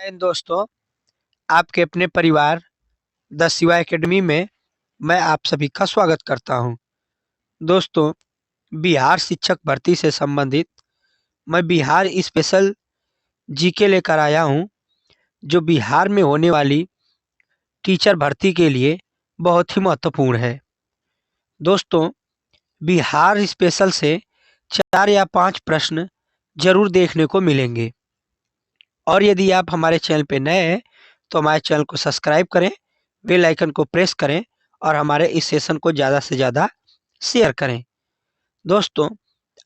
जय हिंद दोस्तों। आपके अपने परिवार द शिवा एकेडमी में मैं आप सभी का स्वागत करता हूं। दोस्तों, बिहार शिक्षक भर्ती से संबंधित मैं बिहार स्पेशल जीके लेकर आया हूं, जो बिहार में होने वाली टीचर भर्ती के लिए बहुत ही महत्वपूर्ण है। दोस्तों, बिहार स्पेशल से 4 या 5 प्रश्न जरूर देखने को मिलेंगे। और यदि आप हमारे चैनल पे नए हैं तो हमारे चैनल को सब्सक्राइब करें, बेल आइकन को प्रेस करें और हमारे इस सेशन को ज़्यादा से ज़्यादा शेयर करें। दोस्तों,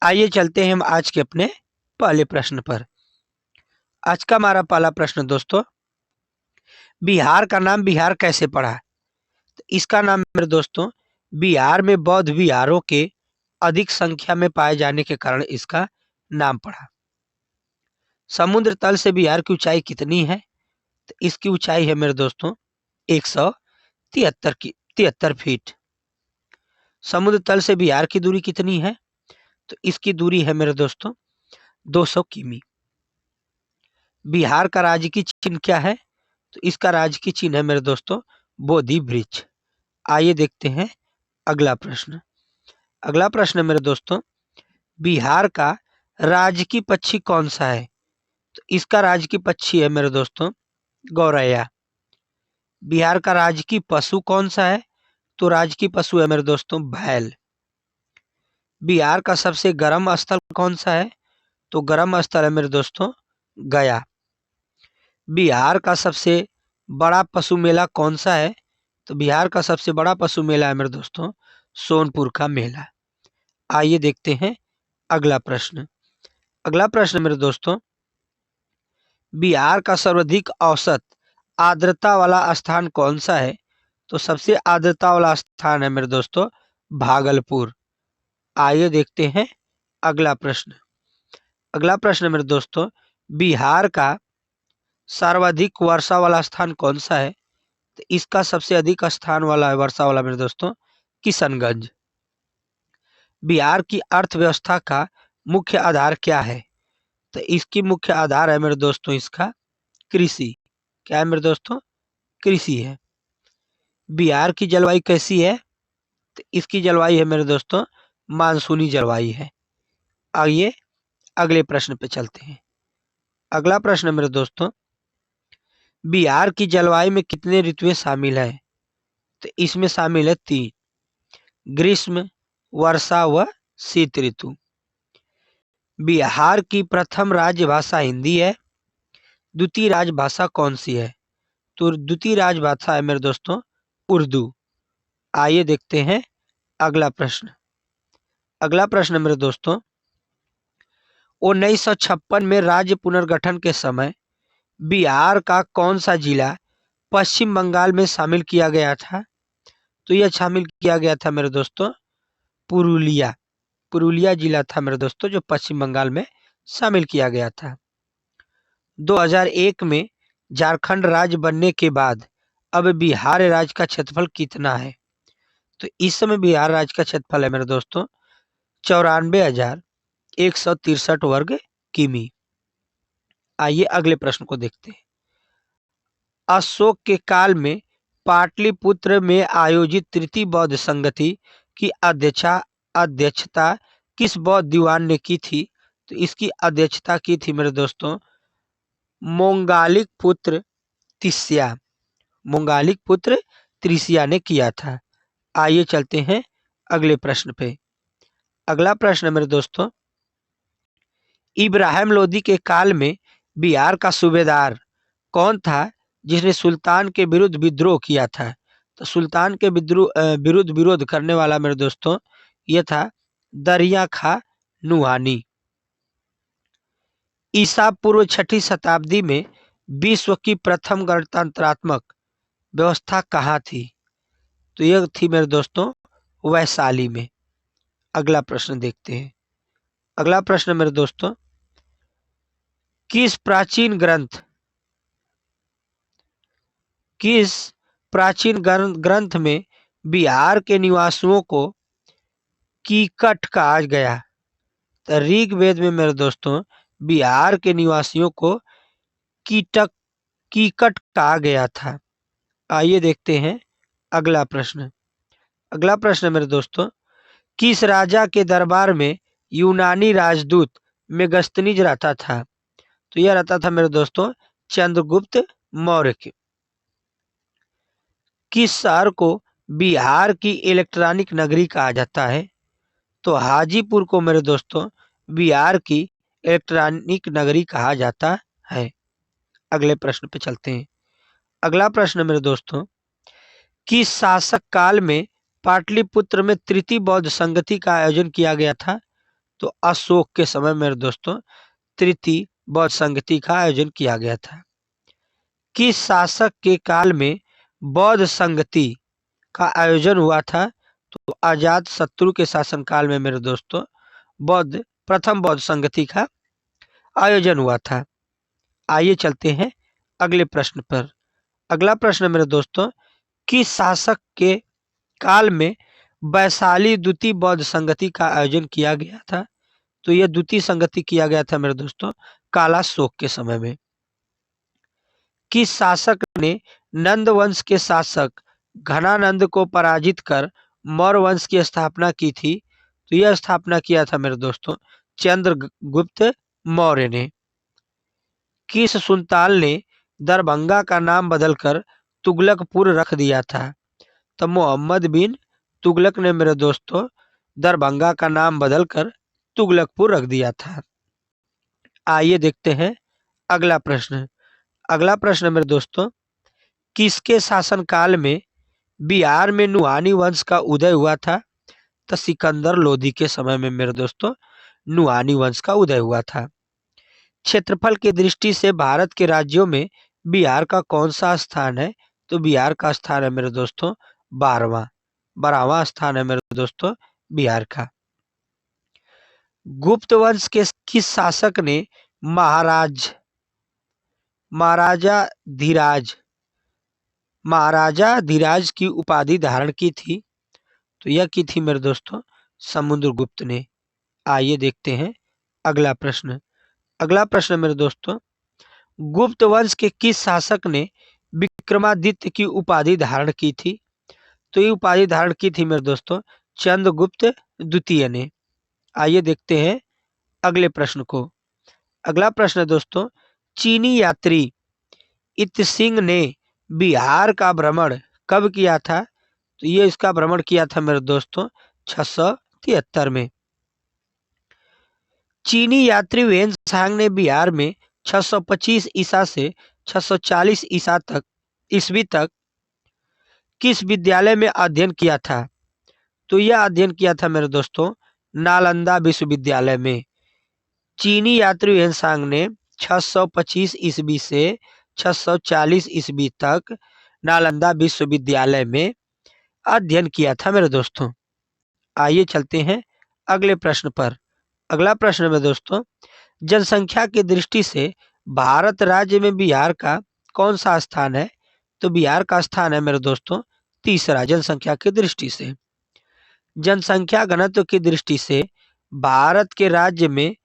आइए चलते हैं हम आज के अपने पहले प्रश्न पर। आज का हमारा पहला प्रश्न दोस्तों, बिहार का नाम बिहार कैसे पड़ा? तो इसका नाम मेरे दोस्तों, बिहार में बौद्ध विहारों के अधिक संख्या में पाए जाने के कारण इसका नाम पड़ा। समुद्र तल से बिहार की ऊंचाई कितनी है? तो इसकी ऊंचाई है मेरे दोस्तों 173 फीट। समुद्र तल से बिहार की दूरी कितनी है? तो इसकी दूरी है मेरे दोस्तों 200 किमी। बिहार का राज्य की चिन्ह क्या है? तो इसका राज्य की चिन्ह है मेरे दोस्तों बोधि वृक्ष। आइए देखते हैं अगला प्रश्न। अगला प्रश्न मेरे दोस्तों, बिहार का राजकीय पक्षी कौन सा है? तो इसका राजकीय पक्षी है मेरे दोस्तों गौरैया। बिहार का राजकीय पशु कौन सा है? तो राजकीय पशु है मेरे दोस्तों बैल। बिहार का सबसे गर्म स्थल कौन सा है? तो गर्म स्थल है मेरे दोस्तों गया। बिहार का सबसे बड़ा पशु मेला कौन सा है? तो बिहार का सबसे बड़ा पशु मेला है मेरे दोस्तों सोनपुर का मेला। आइए देखते हैं अगला प्रश्न। अगला प्रश्न मेरे दोस्तों, बिहार का सर्वाधिक औसत आर्द्रता वाला स्थान कौन सा है? तो सबसे आर्द्रता वाला स्थान है मेरे दोस्तों भागलपुर। आइए देखते हैं अगला प्रश्न। अगला प्रश्न मेरे दोस्तों, बिहार का सर्वाधिक वर्षा वाला स्थान कौन सा है? तो इसका सबसे अधिक स्थान वाला है वर्षा वाला मेरे दोस्तों किशनगंज। बिहार की अर्थव्यवस्था का मुख्य आधार क्या है? तो इसकी मुख्य आधार है मेरे दोस्तों इसका कृषि। क्या है मेरे दोस्तों? कृषि है। बिहार की जलवायु कैसी है? तो इसकी जलवायु है मेरे दोस्तों मानसूनी जलवायु है। आइए अगले प्रश्न पे चलते हैं। अगला प्रश्न मेरे दोस्तों, बिहार की जलवायु में कितने ऋतुएं शामिल है? तो इसमें शामिल है 3, ग्रीष्म, वर्षा व शीत ऋतु। बिहार की प्रथम राजभाषा हिंदी है। द्वितीय राजभाषा कौन सी है? तो द्वितीय राजभाषा है मेरे दोस्तों उर्दू। आइए देखते हैं अगला प्रश्न। अगला प्रश्न मेरे दोस्तों, 1956 में राज्य पुनर्गठन के समय बिहार का कौन सा जिला पश्चिम बंगाल में शामिल किया गया था? तो यह शामिल किया गया था मेरे दोस्तों पुरुलिया। पुरुलिया जिला था मेरे दोस्तों जो पश्चिम बंगाल में शामिल किया गया था। 2001 में झारखंड राज्य बनने के बाद अब बिहार राज्य का क्षेत्रफल कितना है? तो इस समय बिहार राज्य का क्षेत्रफल है मेरे दोस्तों 94,163 वर्ग किमी। आइए अगले प्रश्न को देखते हैं। अशोक के काल में पाटलिपुत्र में आयोजित तृतीय बौद्ध संगति की अध्यक्षता किस बौद्ध दीवान ने की थी? तो इसकी अध्यक्षता की थी मेरे दोस्तों मोंगालिक पुत्र तिस्या। मोंगालिक पुत्र त्रिसिया ने किया था। आइए चलते हैं अगले प्रश्न पे। अगला प्रश्न मेरे दोस्तों, इब्राहिम लोदी के काल में बिहार का सूबेदार कौन था जिसने सुल्तान के विरुद्ध विद्रोह किया था? तो सुल्तान के विरुद्ध विरोध करने वाला मेरे दोस्तों यह था दरिया खा नुहानी। ईसा पूर्व 6ठी शताब्दी में विश्व की प्रथम गणतंत्रात्मक व्यवस्था कहाँ थी? तो यह थी मेरे दोस्तों वैशाली में। अगला प्रश्न देखते हैं। अगला प्रश्न मेरे दोस्तों, किस प्राचीन ग्रंथ ग्रंथ में बिहार के निवासियों को कीकट कहा गया? तो ऋग्वेद में मेरे दोस्तों बिहार के निवासियों को कीटक कीकट कहा गया था? आइए देखते हैं अगला प्रश्न। अगला प्रश्न मेरे दोस्तों, किस राजा के दरबार में यूनानी राजदूत मेगस्थनीज रहता था? तो यह रहता था मेरे दोस्तों चंद्रगुप्त मौर्य के। किस शहर को बिहार की इलेक्ट्रॉनिक नगरी कहा जाता है? तो हाजीपुर को मेरे दोस्तों बिहार की इलेक्ट्रॉनिक नगरी कहा जाता है। अगले प्रश्न पे चलते हैं। अगला प्रश्न मेरे दोस्तों, किस शासक काल में पाटलिपुत्र में तृतीय बौद्ध संगति का आयोजन किया गया था? तो अशोक के समय मेरे दोस्तों तृतीय बौद्ध संगति का आयोजन किया गया था। किस शासक के काल में बौद्ध संगति का आयोजन हुआ था? तो अजात शत्रु के शासनकाल में मेरे दोस्तों प्रथम बौद्ध संगति का आयोजन हुआ था। आइए चलते हैं अगले प्रश्न पर। अगला प्रश्न मेरे दोस्तों, किस शासक के काल में वैशाली द्वितीय बौद्ध संगति का आयोजन किया गया था? तो यह द्वितीय संगति किया गया था मेरे दोस्तों काला शोक के समय में। किस शासक ने नंद वंश के शासक घनानंद को पराजित कर मौर्य वंश की स्थापना की थी? तो यह स्थापना किया था मेरे दोस्तों चंद्रगुप्त मौर्य ने। किस सुल्तान ने दरभंगा का नाम बदलकर तुगलकपुर रख दिया था? तो मोहम्मद बिन तुगलक ने मेरे दोस्तों दरभंगा का नाम बदलकर तुगलकपुर रख दिया था। आइए देखते हैं अगला प्रश्न। अगला प्रश्न मेरे दोस्तों, किसके शासनकाल में बिहार में नुआनी वंश का उदय हुआ था? तो सिकंदर लोदी के समय में मेरे दोस्तों नुआनी वंश का उदय हुआ था। क्षेत्रफल की दृष्टि से भारत के राज्यों में बिहार का कौन सा स्थान है? तो बिहार का स्थान है मेरे दोस्तों 12वां स्थान है मेरे दोस्तों बिहार का। गुप्त वंश के किस शासक ने महाराजा धीराज की उपाधि धारण की थी? तो यह की थी मेरे दोस्तों समुद्रगुप्त ने। आइए देखते हैं अगला प्रश्न। अगला प्रश्न मेरे दोस्तों, गुप्त वंश के किस शासक ने विक्रमादित्य की उपाधि धारण की थी? तो ये उपाधि धारण की थी मेरे दोस्तों चंद्रगुप्त द्वितीय ने। आइए देखते हैं अगले प्रश्न को। अगला प्रश्न दोस्तों, चीनी यात्री इत सिंह ने बिहार का भ्रमण कब किया था? तो ये इसका भ्रमण किया था मेरे दोस्तों 673 में। चीनी यात्री वेन सांग ने बिहार में 625 ईसा से 640 ईस्वी तक किस विद्यालय में अध्ययन किया था? तो यह अध्ययन किया था मेरे दोस्तों नालंदा विश्वविद्यालय में। चीनी यात्री वेन सांग ने 625 ईस्वी से 640 ईस्वी तक नालंदा विश्वविद्यालय में अध्ययन किया था मेरे दोस्तों। आइए चलते हैं अगले प्रश्न पर। अगला प्रश्न में दोस्तों, जनसंख्या की दृष्टि से भारत राज्य में बिहार का कौन सा स्थान है? तो बिहार का स्थान है मेरे दोस्तों तीसरा जनसंख्या की दृष्टि से। जनसंख्या घनत्व की दृष्टि से भारत के राज्य में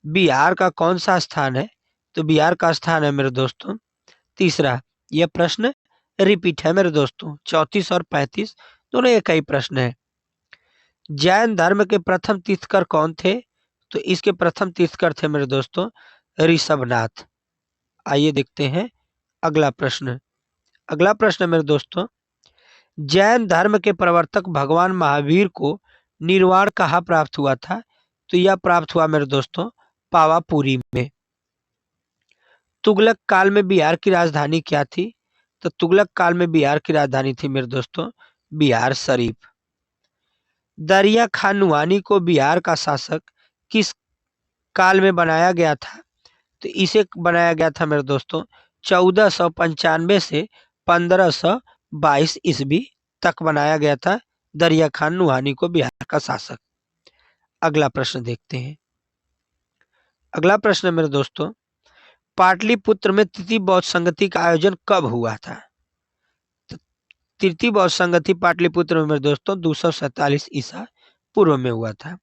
बिहार का कौन सा स्थान है? तो बिहार का स्थान है मेरे दोस्तों तीसरा। यह प्रश्न रिपीट है मेरे दोस्तों 34 और 35 दोनों एक ही प्रश्न है। जैन धर्म के प्रथम तीर्थकर कौन थे? तो इसके प्रथम तीर्थकर थे मेरे दोस्तों ऋषभनाथ। आइए देखते हैं अगला प्रश्न। अगला प्रश्न मेरे दोस्तों, जैन धर्म के प्रवर्तक भगवान महावीर को निर्वाण कहाँ प्राप्त हुआ था? तो यह प्राप्त हुआ मेरे दोस्तों पावापुरी में। तुगलक काल में बिहार की राजधानी क्या थी? तो तुगलक काल में बिहार की राजधानी थी मेरे दोस्तों बिहार शरीफ। दरिया खान नुआनी को बिहार का शासक किस काल में बनाया गया था? तो इसे बनाया गया था मेरे दोस्तों 1495 से 1522 ईस्वी तक बनाया गया था दरिया खान नुआनी को बिहार का शासक। अगला प्रश्न देखते हैं। अगला प्रश्न मेरे दोस्तों, पाटलिपुत्र में तृतीय बौद्ध संगति का आयोजन कब हुआ था? तो तृतीय बौद्ध संगति पाटलिपुत्र में मेरे दोस्तों 247 ईसा पूर्व में हुआ था।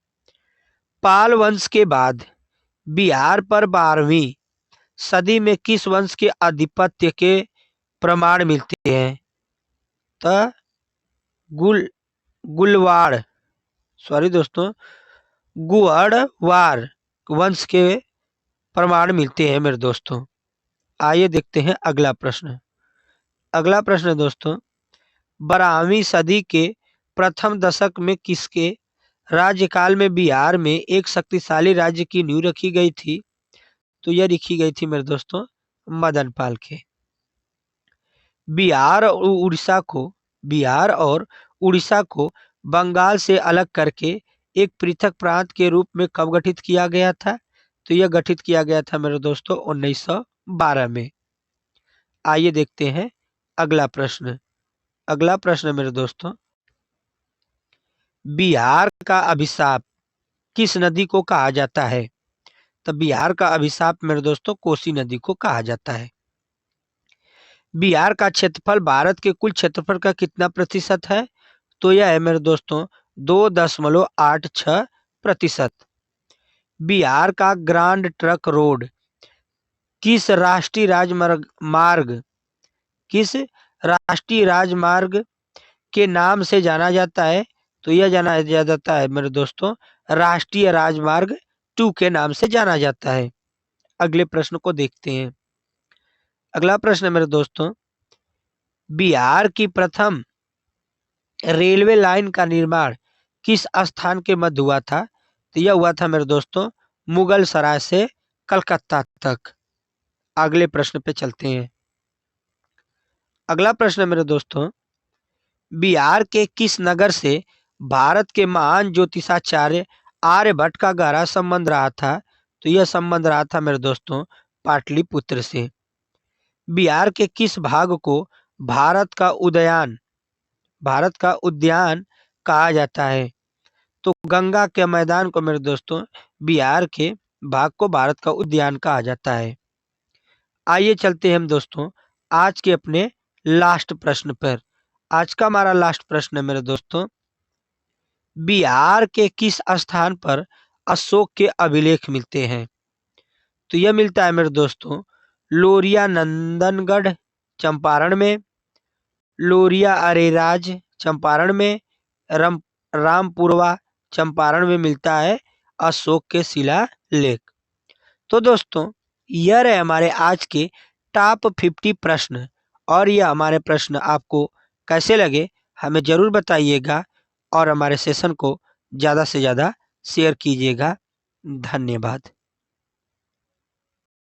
पाल वंश के बाद बिहार पर 12वीं सदी में किस वंश के आधिपत्य के प्रमाण मिलते हैं? तो गुल गुलवाड़ सॉरी दोस्तों, गुअड़वार वंश के प्रमाण मिलते हैं मेरे दोस्तों। आइए देखते हैं अगला प्रश्न। अगला प्रश्न है दोस्तों, 12वीं सदी के प्रथम दशक में किसके राज्यकाल में बिहार में एक शक्तिशाली राज्य की नींव रखी गई थी? तो यह लिखी गई थी मेरे दोस्तों मदन पाल के। बिहार और उड़ीसा को बंगाल से अलग करके एक पृथक प्रांत के रूप में कब गठित किया गया था? तो यह गठित किया गया था मेरे दोस्तों 1912 में। आइए देखते हैं अगला प्रश्न। अगला प्रश्न मेरे दोस्तों, बिहार का अभिशाप किस नदी को कहा जाता है? तो बिहार का अभिशाप मेरे दोस्तों कोसी नदी को कहा जाता है। बिहार का क्षेत्रफल भारत के कुल क्षेत्रफल का कितना प्रतिशत है? तो यह है मेरे दोस्तों 2.86%। बिहार का ग्रांड ट्रक रोड किस राष्ट्रीय राजमार्ग के नाम से जाना जाता है? तो यह जाना जाता है मेरे दोस्तों राष्ट्रीय राजमार्ग 2 के नाम से जाना जाता है। अगले प्रश्न को देखते हैं। अगला प्रश्न मेरे दोस्तों, बिहार की प्रथम रेलवे लाइन का निर्माण किस स्थान के मध्य हुआ था? तो यह हुआ था मेरे दोस्तों मुगल सराय से कलकत्ता तक। अगले प्रश्न पे चलते हैं। अगला प्रश्न मेरे दोस्तों, बिहार के किस नगर से भारत के महान ज्योतिषाचार्य आर्यभट्ट का गहरा संबंध रहा था? तो यह संबंध रहा था मेरे दोस्तों पाटलिपुत्र से। बिहार के किस भाग को भारत का उद्यान कहा जाता है? तो गंगा के मैदान को मेरे दोस्तों बिहार के भाग को भारत का उद्यान कहा जाता है। आइए चलते हैं हम दोस्तों आज के अपने लास्ट प्रश्न पर। आज का हमारा लास्ट प्रश्न है मेरे दोस्तों, बिहार के किस स्थान पर अशोक के अभिलेख मिलते हैं? तो यह मिलता है मेरे दोस्तों लोरिया नंदनगढ़ चंपारण में, लोरिया अरेराज चंपारण में, रामपुरवा चंपारण में मिलता है अशोक के शिलालेख। तो दोस्तों यह रहे हमारे आज के टॉप 50 प्रश्न, और यह हमारे प्रश्न आपको कैसे लगे हमें जरूर बताइएगा, और हमारे सेशन को ज़्यादा से ज़्यादा शेयर कीजिएगा। धन्यवाद।